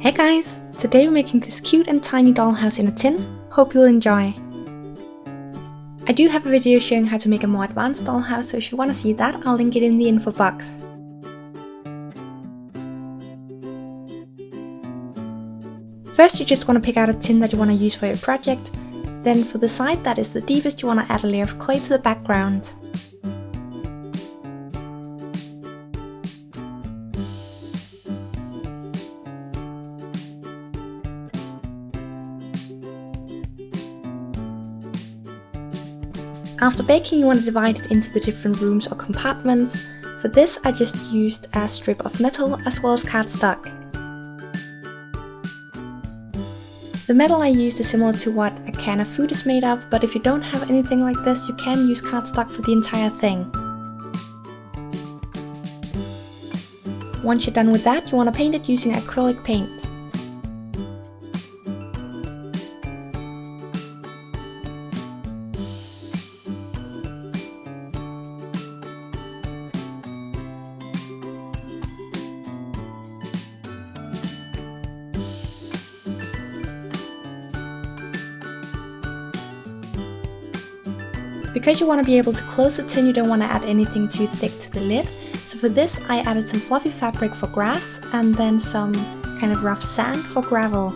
Hey guys! Today we're making this cute and tiny dollhouse in a tin. Hope you'll enjoy! I do have a video showing how to make a more advanced dollhouse, so if you want to see that, I'll link it in the info box. First you just want to pick out a tin that you want to use for your project. Then for the side that is the deepest, you want to add a layer of clay to the background. After baking, you want to divide it into the different rooms or compartments. For this I just used a strip of metal as well as cardstock. The metal I used is similar to what a can of food is made of, but if you don't have anything like this, you can use cardstock for the entire thing. Once you're done with that, you want to paint it using acrylic paint. Because you want to be able to close the tin, you don't want to add anything too thick to the lid. So for this I added some fluffy fabric for grass and then some kind of rough sand for gravel.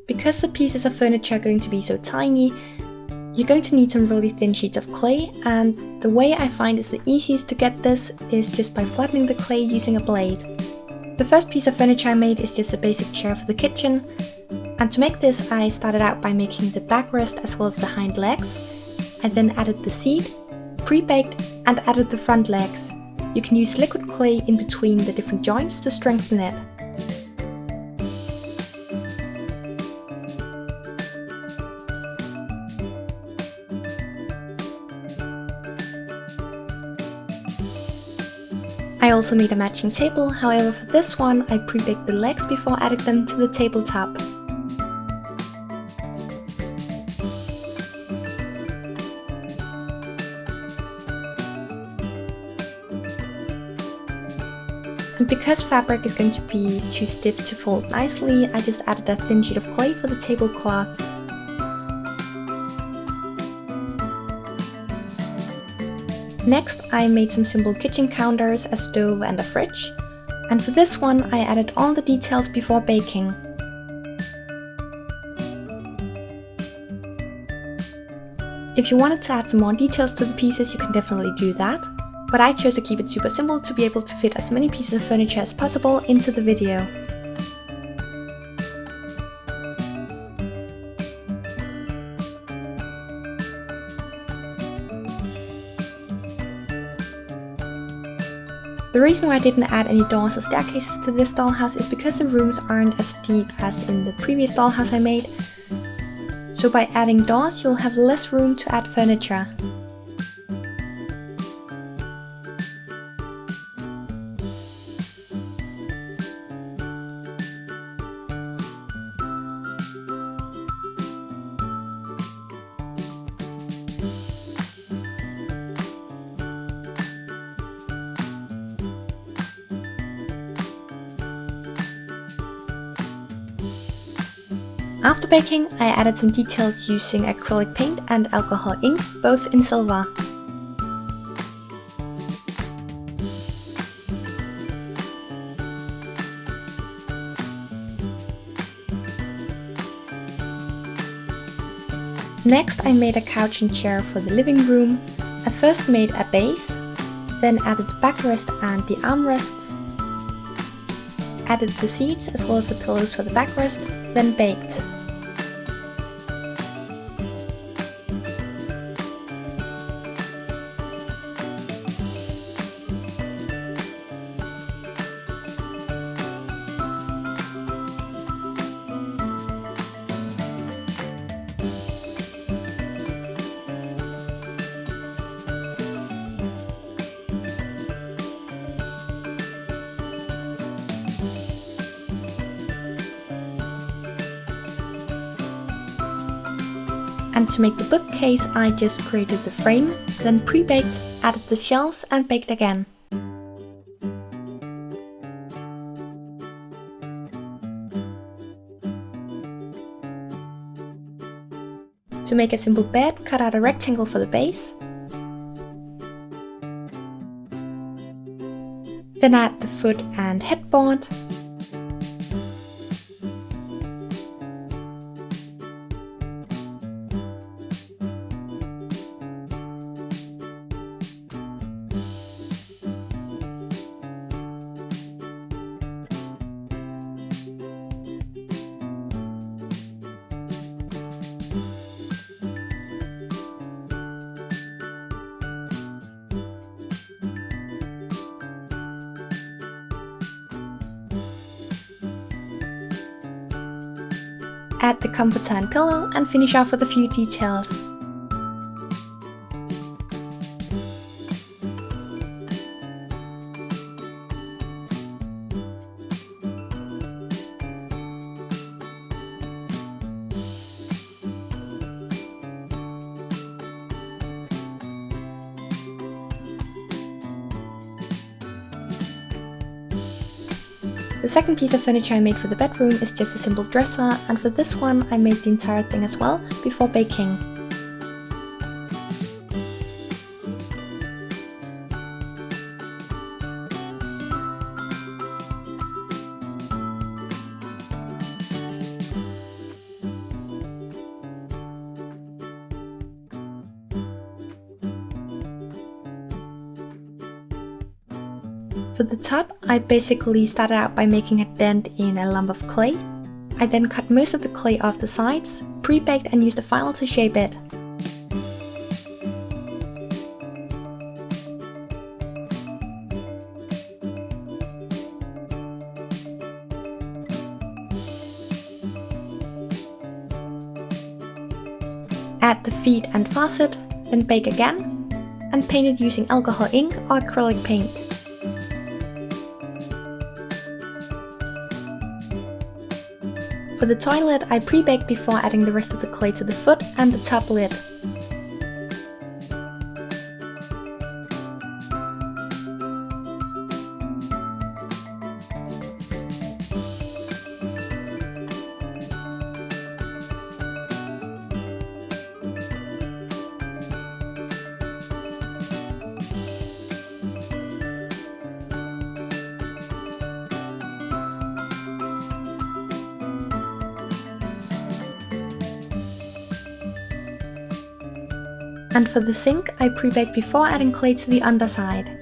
Because the pieces of furniture are going to be so tiny, you're going to need some really thin sheets of clay, and the way I find is the easiest to get this is just by flattening the clay using a blade. The first piece of furniture I made is just a basic chair for the kitchen, and to make this I started out by making the backrest as well as the hind legs. I then added the seat, pre-baked, and added the front legs. You can use liquid clay in between the different joints to strengthen it. I also made a matching table, however for this one I pre-baked the legs before adding them to the tabletop. And because fabric is going to be too stiff to fold nicely, I just added a thin sheet of clay for the tablecloth. Next I made some simple kitchen counters, a stove and a fridge, and for this one I added all the details before baking. If you wanted to add some more details to the pieces, you can definitely do that, but I chose to keep it super simple to be able to fit as many pieces of furniture as possible into the video. The reason why I didn't add any doors or staircases to this dollhouse is because the rooms aren't as deep as in the previous dollhouse I made. So by adding doors you'll have less room to add furniture. After baking, I added some details using acrylic paint and alcohol ink, both in silver. Next I made a couch and chair for the living room. I first made a base, then added the backrest and the armrests, added the seats as well as the pillows for the backrest, then baked. And to make the bookcase, I just created the frame, then pre-baked, added the shelves and baked again. To make a simple bed, cut out a rectangle for the base. Then add the foot and headboard. Add the comforter and pillow and finish off with a few details. The second piece of furniture I made for the bedroom is just a simple dresser, and for this one I made the entire thing as well before baking. For the top, I basically started out by making a dent in a lump of clay. I then cut most of the clay off the sides, pre-baked and used a file to shape it. Add the feet and faucet, then bake again, and paint it using alcohol ink or acrylic paint. For the toilet, I pre-baked before adding the rest of the clay to the foot and the top lid. And for the sink, I pre-baked before adding clay to the underside.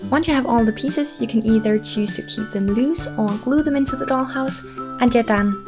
Once you have all the pieces, you can either choose to keep them loose or glue them into the dollhouse, and you're done.